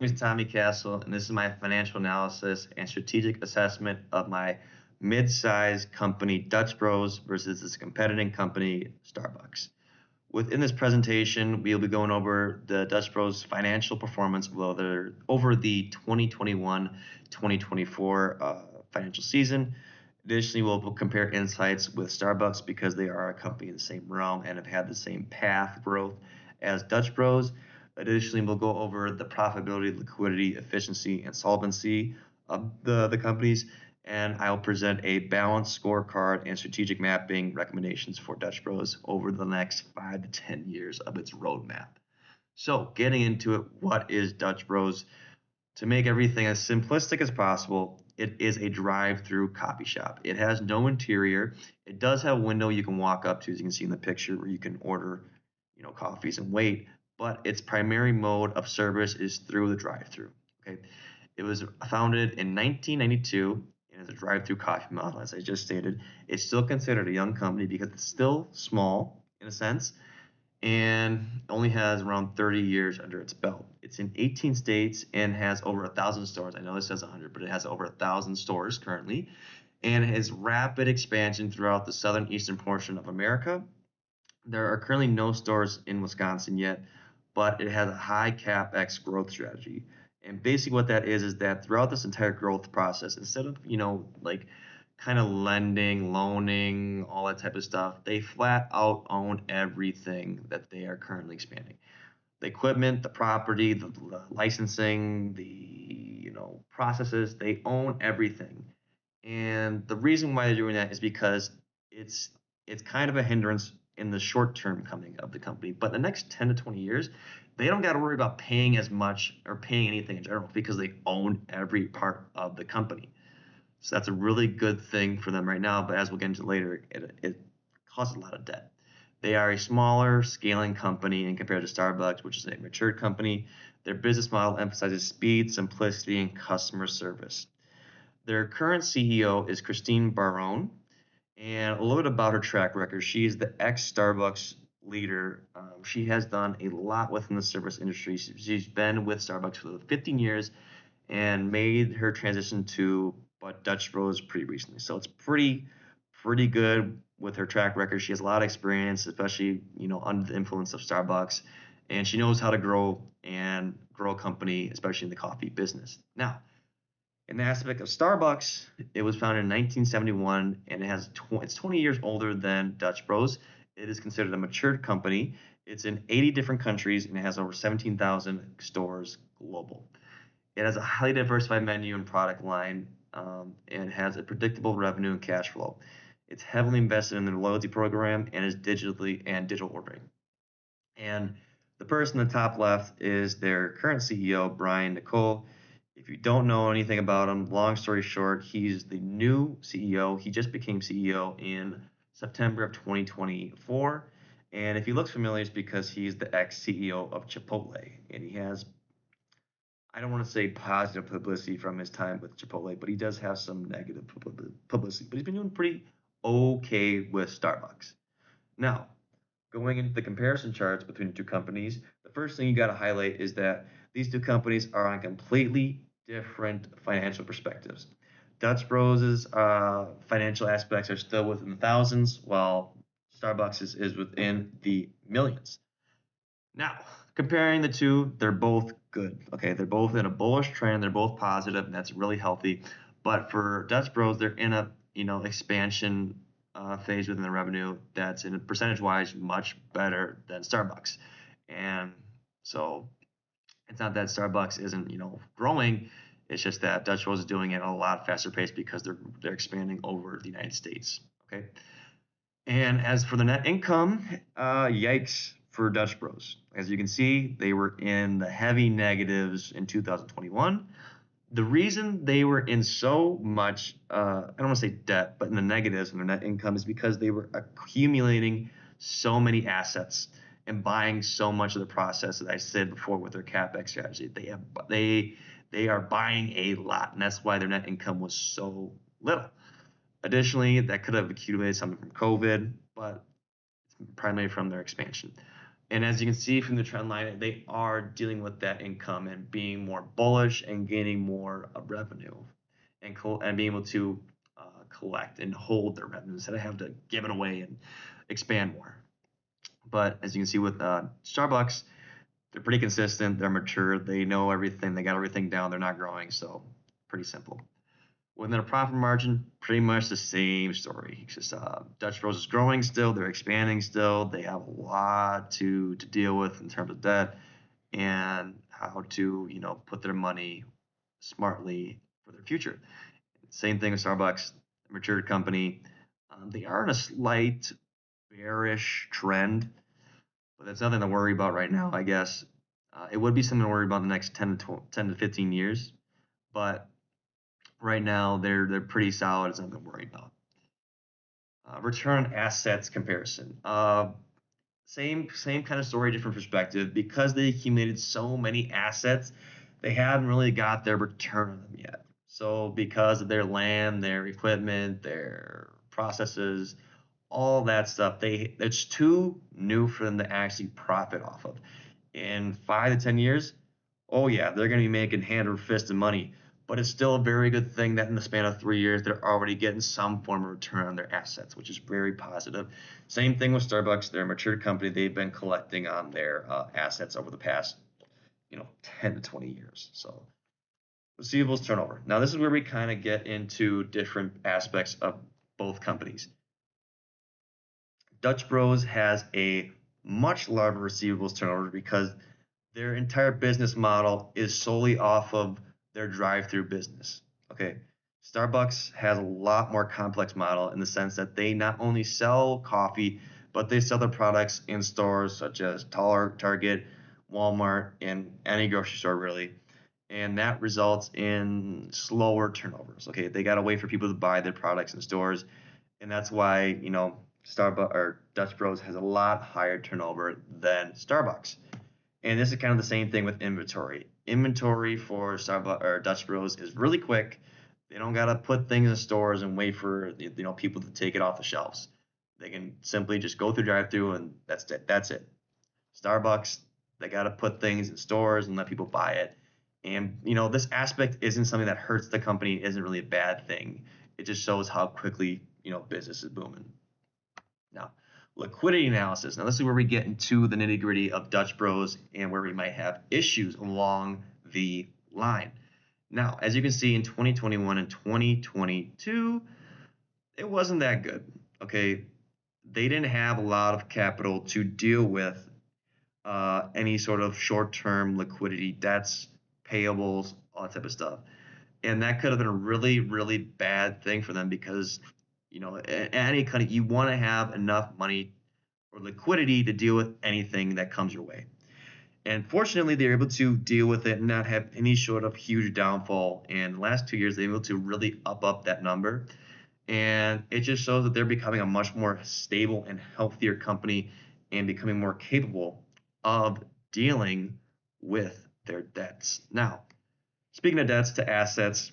Name is Tommy Castle, and this is my financial analysis and strategic assessment of my mid-sized company Dutch Bros versus its competing company Starbucks. Within this presentation, we'll be going over the Dutch Bros financial performance over the 2021-2024 financial season. Additionally, we'll compare insights with Starbucks because they are a company in the same realm and have had the same path growth as Dutch Bros. Additionally, we'll go over the profitability, liquidity, efficiency, and solvency of the companies, and I'll present a balanced scorecard and strategic mapping recommendations for Dutch Bros over the next 5 to 10 years of its roadmap. So, getting into it, what is Dutch Bros? To make everything as simplistic as possible, it is a drive-through coffee shop. It has no interior. It does have a window you can walk up to, as you can see in the picture, where you can order, coffees and wait. But its primary mode of service is through the drive-through. Okay, it was founded in 1992 and is a drive-through coffee model, as I just stated. It's still considered a young company because it's still small in a sense and only has around 30 years under its belt. It's in 18 states and has over 1,000 stores. I know this says 100, but it has over 1,000 stores currently, and has rapid expansion throughout the southern eastern portion of America. There are currently no stores in Wisconsin yet, but it has a high capex growth strategy. And basically, what that is that throughout this entire growth process, instead of like kind of lending, loaning, all that type of stuff, they flat out own everything that they are currently expanding. The equipment, the property, the licensing, the processes, they own everything. And the reason why they're doing that is because it's it's kind of a hindrance in the short term coming of the company. But the next 10 to 20 years, they don't got to worry about paying as much or paying anything in general because they own every part of the company. So that's a really good thing for them right now. But as we'll get into later, it causes a lot of debt. They are a smaller scaling company in compared to Starbucks, which is a mature company. Their business model emphasizes speed, simplicity, and customer service. Their current CEO is Christine Barone, and a little bit about her track record. She is the ex Starbucks leader. She has done a lot within the service industry. She's been with Starbucks for 15 years and made her transition to Dutch Bros pretty recently. So it's pretty good with her track record. She has a lot of experience, especially under the influence of Starbucks, and she knows how to grow a company, especially in the coffee business. Now, in the aspect of Starbucks, it was founded in 1971 and it's 20 years older than Dutch Bros. It is considered a mature company. It's in 80 different countries and it has over 17,000 stores global. It has a highly diversified menu and product line, and has a predictable revenue and cash flow. It's heavily invested in their loyalty program and is digital ordering. And the person in the top left is their current CEO, Brian Nicole. If you don't know anything about him, long story short, he's the new CEO. He just became CEO in September of 2024. And if he looks familiar, it's because he's the ex CEO of Chipotle. And he has, I don't want to say positive publicity from his time with Chipotle, but he does have some negative publicity. But he's been doing pretty okay with Starbucks. Now, going into the comparison charts between the two companies, the first thing you got to highlight is that these two companies are on completely different financial perspectives. Dutch Bros' financial aspects are still within the thousands, while Starbucks is within the millions. Now, comparing the two, they're both good. Okay, they're both in a bullish trend. They're both positive, and that's really healthy. But for Dutch Bros, they're in a expansion phase within the revenue that's in percentage wise much better than Starbucks. And so it's not that Starbucks isn't growing. It's just that Dutch Bros is doing it at a lot faster pace because they're expanding over the United States. Okay. And as for the net income, yikes for Dutch Bros. As you can see, they were in the heavy negatives in 2021. The reason they were in so much, I don't want to say debt, but in the negatives in their net income is because they were accumulating so many assets and buying so much of the process, as I said before, with their capex strategy. They are buying a lot, and that's why their net income was so little. Additionally, that could have accumulated something from COVID, but it's primarily from their expansion. And as you can see from the trend line, they are dealing with that income and being more bullish and gaining more revenue and being able to collect and hold their revenue instead of having to give it away and expand more. But as you can see with Starbucks, they're pretty consistent. They're mature. They know everything. They got everything down. They're not growing. So pretty simple. Within a profit margin, pretty much the same story. It's just Dutch Bros is growing still. They're expanding still. They have a lot to deal with in terms of debt and how to put their money smartly for their future. Same thing with Starbucks, a mature company. They are in a slight bearish trend, but that's nothing to worry about right now, I guess. It would be something to worry about in the next 10 to 15 years, but right now they're pretty solid. It's nothing to worry about. Return on assets comparison. Same kind of story, different perspective. Because they accumulated so many assets, they haven't really got their return on them yet. So because of their land, their equipment, their processes, all that stuff, it's too new for them to actually profit off of. In 5 to 10 years, oh yeah, they're going to be making hand over fist of money. But it's still a very good thing that in the span of 3 years, they're already getting some form of return on their assets, which is very positive. Same thing with Starbucks. They're a mature company. They've been collecting on their assets over the past, 10 to 20 years. So receivables turnover. Now, this is where we kind of get into different aspects of both companies. Dutch Bros has a much larger receivables turnover because their entire business model is solely off of their drive-through business. Okay. Starbucks has a lot more complex model in the sense that they not only sell coffee, but they sell their products in stores such as Target, Walmart, and any grocery store really. And that results in slower turnovers. Okay. They got to wait for people to buy their products in stores. And that's why, Starbucks or Dutch Bros has a lot higher turnover than Starbucks. And this is kind of the same thing with inventory. Inventory for Starbucks or Dutch Bros is really quick. They don't gotta put things in stores and wait for people to take it off the shelves. They can simply just go through drive-through and that's it. That's it. Starbucks, they gotta put things in stores and let people buy it. And this aspect isn't something that hurts the company. Isn't really a bad thing. It just shows how quickly business is booming. Now, liquidity analysis. Now, this is where we get into the nitty gritty of Dutch Bros and where we might have issues along the line. Now, as you can see in 2021 and 2022, it wasn't that good. Okay. They didn't have a lot of capital to deal with any sort of short term liquidity, debts, payables, all that type of stuff. And that could have been a really, really bad thing for them because any kind of you want to have enough money or liquidity to deal with anything that comes your way. And fortunately, they're able to deal with it and not have any sort of huge downfall. And the last 2 years, they're able to really up that number. And it just shows that they're becoming a much more stable and healthier company and becoming more capable of dealing with their debts. Now, speaking of debts to assets,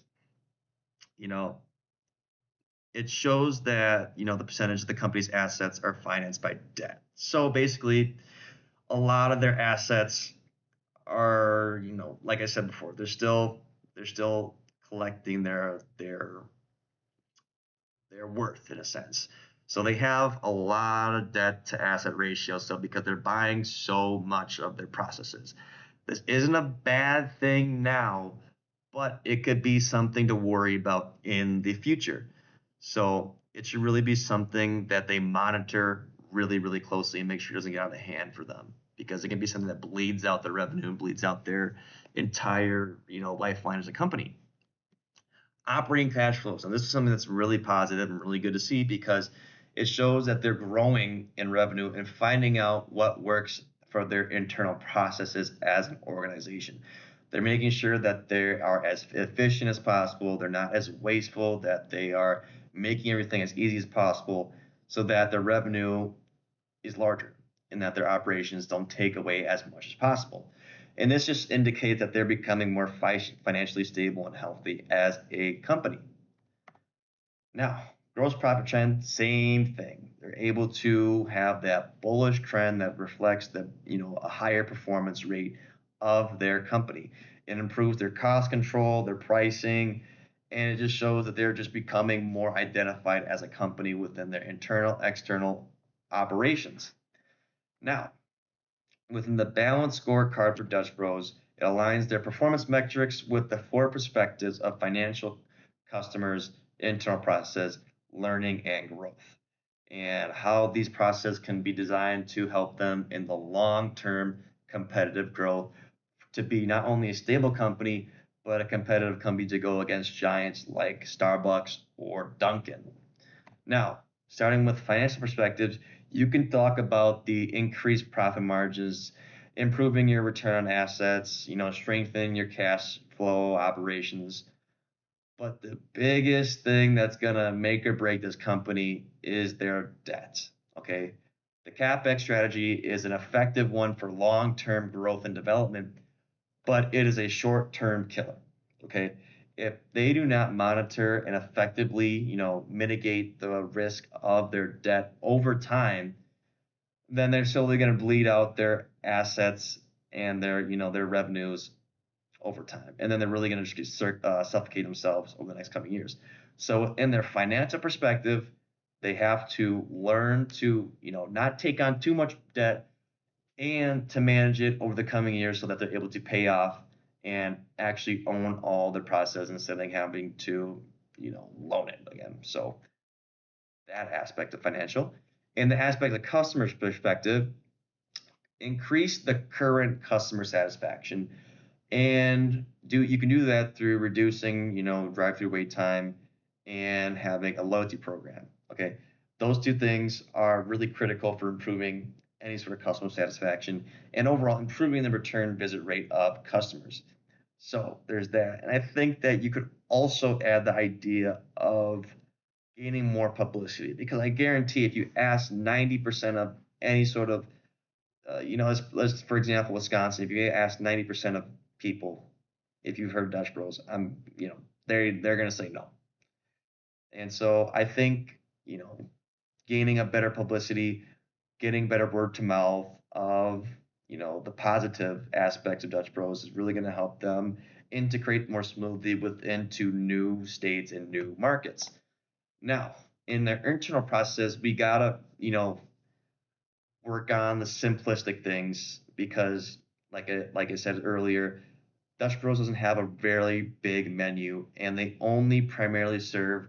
it shows that the percentage of the company's assets are financed by debt. So basically, a lot of their assets are, like I said before, they're still collecting their worth in a sense. So they have a lot of debt to asset ratio. So because they're buying so much of their processes, this isn't a bad thing now, but it could be something to worry about in the future. So it should really be something that they monitor really, really closely and make sure it doesn't get out of hand for them because it can be something that bleeds out their revenue and bleeds out their entire, lifeline as a company. Operating cash flows. And this is something that's really positive and really good to see because it shows that they're growing in revenue and finding out what works for their internal processes as an organization. They're making sure that they are as efficient as possible. They're not as wasteful, that they are making everything as easy as possible so that their revenue is larger and that their operations don't take away as much as possible. And this just indicates that they're becoming more financially stable and healthy as a company. Now, Gross profit trend, same thing. They're able to have that bullish trend that reflects the, a higher performance rate of their company. It improves their cost control, their pricing, and it just shows that they're just becoming more identified as a company within their internal, external operations. Now, within the balanced scorecard for Dutch Bros, it aligns their performance metrics with the four perspectives of financial, customers, internal process, learning, and growth, and how these processes can be designed to help them in the long term competitive growth to be not only a stable company, but a competitive company to go against giants like Starbucks or Dunkin'. Now, starting with financial perspectives, you can talk about the increased profit margins, improving your return on assets, strengthening your cash flow operations. But the biggest thing that's going to make or break this company is their debt. Okay. The CapEx strategy is an effective one for long term growth and development, but it is a short term killer. Okay. If they do not monitor and effectively, mitigate the risk of their debt over time, then they're slowly going to bleed out their assets and their revenues over time, and then they're really going to just suffocate themselves over the next coming years. So, in their financial perspective, they have to learn to not take on too much debt and to manage it over the coming years so that they're able to pay off and actually own all the process instead of having to loan it again. So that aspect of financial, and the aspect of the customer's perspective, increase the current customer satisfaction, and you can do that through reducing drive-through wait time and having a loyalty program. Okay, those two things are really critical for improving any sort of customer satisfaction and overall improving the return visit rate of customers. So there's that, and I think that you could also add the idea of gaining more publicity, because I guarantee if you ask 90% of any sort of let's for example Wisconsin, if you ask 90% of people if you've heard Dutch Bros, they're gonna say no. And so I think gaining a better publicity, getting better word to mouth of the positive aspects of Dutch Bros is really going to help them integrate more smoothly into new states and new markets. Now, in their internal process, we gotta work on the simplistic things, because like I said earlier, Dutch Bros doesn't have a very big menu, and they only primarily serve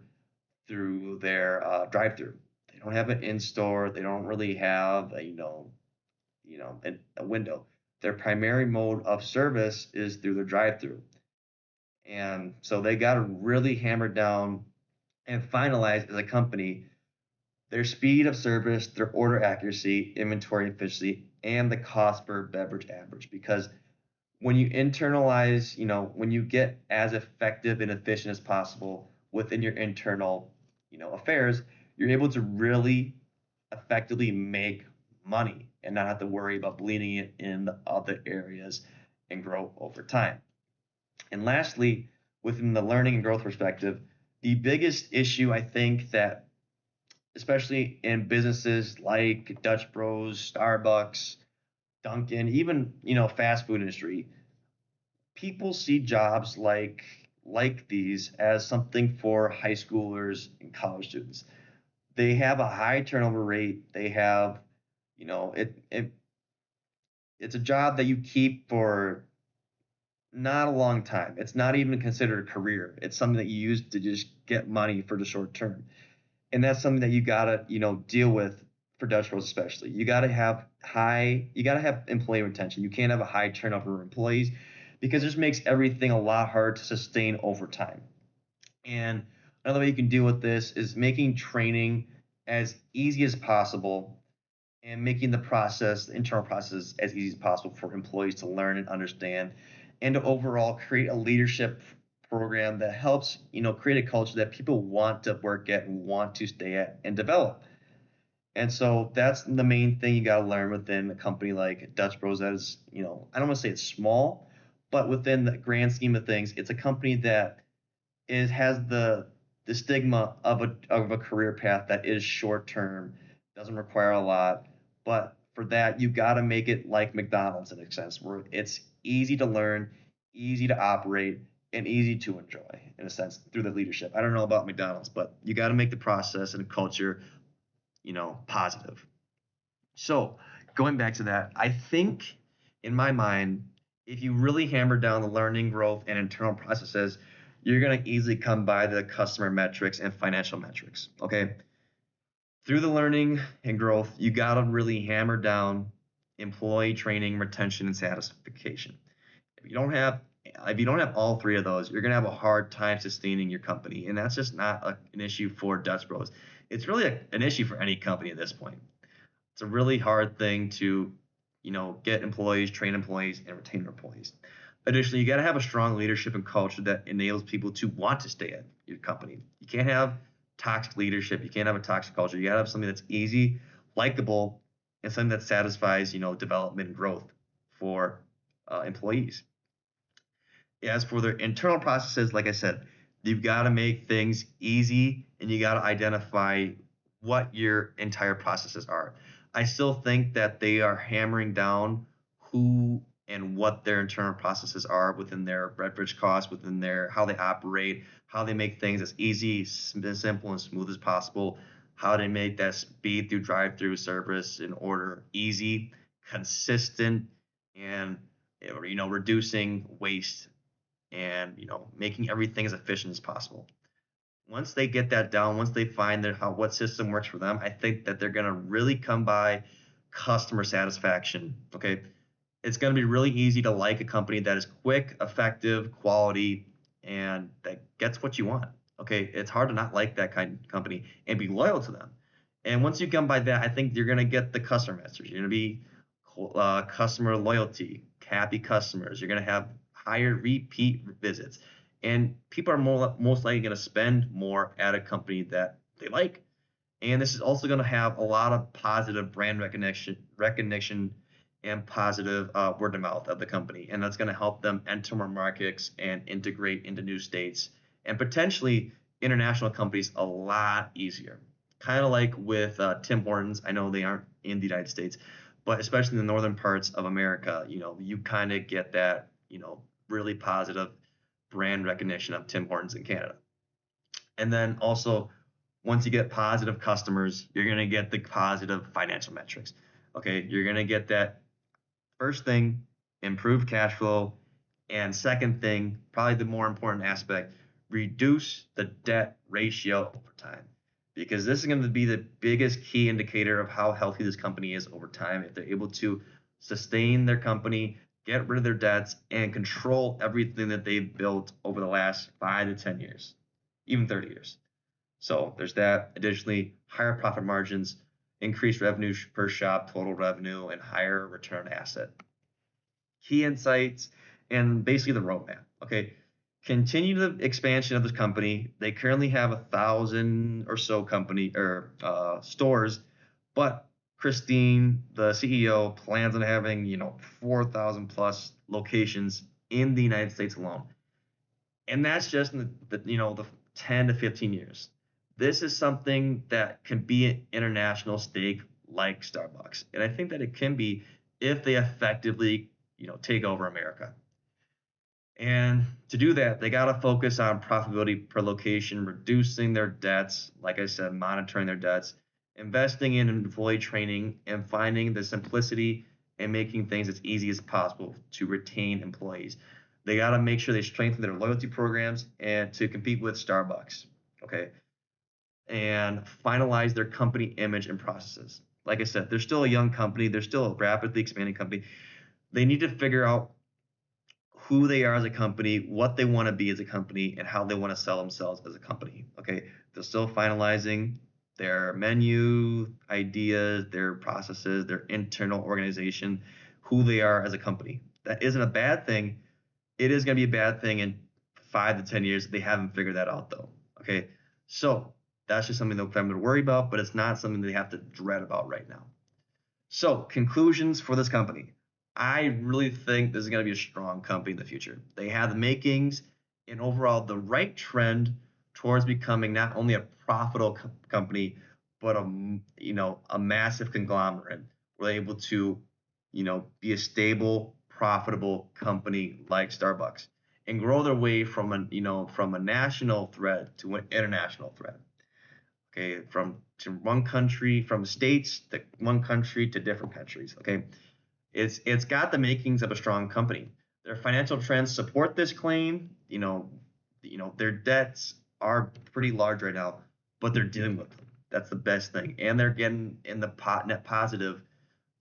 through their drive-through. They don't have an in-store. They don't really have a window. Their primary mode of service is through the drive-through, and so they got to really hammer down and finalize as a company their speed of service, their order accuracy, inventory efficiency, and the cost per beverage average. Because when you internalize, when you get as effective and efficient as possible within your internal, affairs, you're able to really effectively make money and not have to worry about bleeding it in the other areas and grow over time. And lastly, within the learning and growth perspective, the biggest issue I think that, especially in businesses like Dutch Bros, Starbucks, Dunkin', even fast food industry, people see jobs like these as something for high schoolers and college students. They have a high turnover rate. They have, it's a job that you keep for not a long time. It's not even considered a career. It's something that you use to just get money for the short term. And that's something that you gotta, deal with for Dutch Bros especially. You gotta have employee retention. You can't have a high turnover of employees, because it just makes everything a lot harder to sustain over time. And another way you can deal with this is making training as easy as possible and making the internal process, as easy as possible for employees to learn and understand, and to overall create a leadership program that helps, create a culture that people want to work at and want to stay at and develop. And so that's the main thing you got to learn within a company like Dutch Bros. That is, I don't want to say it's small, but within the grand scheme of things, it's a company that has the the stigma of a career path that is short term, doesn't require a lot. But for that, you got to make it like McDonald's in a sense, where it's easy to learn, easy to operate, and easy to enjoy in a sense through the leadership. I don't know about McDonald's, but you got to make the process and culture, positive. So going back to that, I think in my mind, if you really hammer down the learning, growth, and internal processes, you're going to easily come by the customer metrics and financial metrics. Okay. Through the learning and growth, you got to really hammer down employee training, retention, and satisfaction. If you don't have if you don't have all three of those, you're going to have a hard time sustaining your company. And that's just not an issue for Dutch Bros. It's really an issue for any company at this point. It's a really hard thing to, get employees, train employees, and retain employees. Additionally, you got to have a strong leadership and culture that enables people to want to stay at your company. You can't have toxic leadership. You can't have a toxic culture. You got to have something that's easy, likable, and something that satisfies, development and growth for employees. As for their internal processes, like I said, you've got to make things easy and you got to identify what your entire processes are. I still think that they are hammering down who and what their internal processes are within their beverage costs, within their how they operate, how they make things as easy, simple, and smooth as possible, how they make that speed through drive-through service and order easy, consistent, and reducing waste and making everything as efficient as possible. Once they get that down, once they find that what system works for them, I think that they're going to really come by customer satisfaction. Okay, it's going to be really easy to like a company that is quick, effective, quality, and that gets what you want. Okay, it's hard to not like that kind of company and be loyal to them. And once you come by that, I think you're going to get the customer message. You're going to be customer loyalty, happy customers. You're going to have higher repeat visits, and people are most likely going to spend more at a company that they like. And this is also going to have a lot of positive brand recognition and positive word of mouth of the company, and that's going to help them enter more markets and integrate into new states and potentially international companies a lot easier. Kind of like with Tim Hortons. I know they aren't in the United States, but especially in the northern parts of America, you kind of get that, really positive brand recognition of Tim Hortons in Canada. And then also, once you get positive customers, you're going to get the positive financial metrics. Okay, you're going to get that first thing, improved cash flow, and second thing, probably the more important aspect, reduce the debt ratio over time. Because this is going to be the biggest key indicator of how healthy this company is over time. If they're able to sustain their company, get rid of their debts, and control everything that they've built over the last 5 to 10 years, even 30 years. So there's that. Additionally, higher profit margins, increased revenue per shop, total revenue, and higher return on asset. Key insights and basically the roadmap. Okay, continue the expansion of this company. They currently have 1,000 or so stores, but Christine, the CEO, plans on having 4,000 plus locations in the United States alone, and that's just in the 10 to 15 years. This is something that can be an international stake like Starbucks, and I think that it can be if they effectively take over America. And to do that, they got to focus on profitability per location, reducing their debts, like I said, monitoring their debts, investing in employee training, and finding the simplicity and making things as easy as possible to retain employees. They got to make sure they strengthen their loyalty programs and to compete with Starbucks, okay? And finalize their company image and processes. Like I said, they're still a young company. They're still a rapidly expanding company. They need to figure out who they are as a company, what they want to be as a company, and how they want to sell themselves as a company. Okay, they're still finalizing their menu ideas, their processes, their internal organization, who they are as a company. That isn't a bad thing. It is going to be a bad thing in 5 to 10 years. They haven't figured that out though. Okay, so that's just something that I'm going to worry about, but it's not something they have to dread about right now. So conclusions for this company. I really think this is going to be a strong company in the future. They have the makings and overall the right trend towards becoming not only a profitable company, but a massive conglomerate. We're able to, be a stable, profitable company like Starbucks and grow their way from a national threat to an international threat. Okay, from states to one country to different countries. Okay, it's got the makings of a strong company. Their financial trends support this claim. Their debts are pretty large right now, but they're dealing with them. That's the best thing, and they're getting in the net positive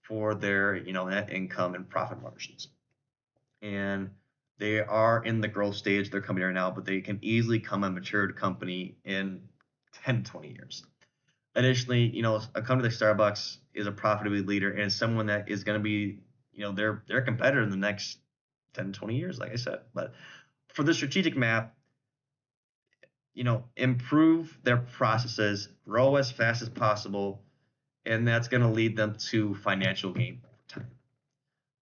for their net income and profit margins. And they are in the growth stage of their company right now, but they can easily become a matured company in 10 to 20 years. Additionally, a company like Starbucks is a profitability leader and someone that is going to be, their competitor in the next 10, 20 years, like I said. But for the strategic map, improve their processes, grow as fast as possible, and that's going to lead them to financial gain over time.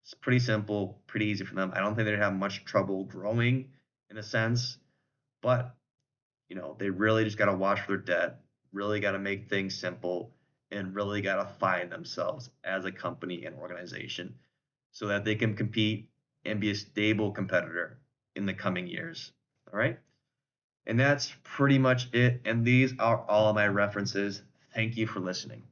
It's pretty simple, pretty easy for them. I don't think they'd have much trouble growing in a sense, but they really just got to watch for their debt, really got to make things simple, and really got to find themselves as a company and organization so that they can compete and be a stable competitor in the coming years. All right. And that's pretty much it. And these are all of my references. Thank you for listening.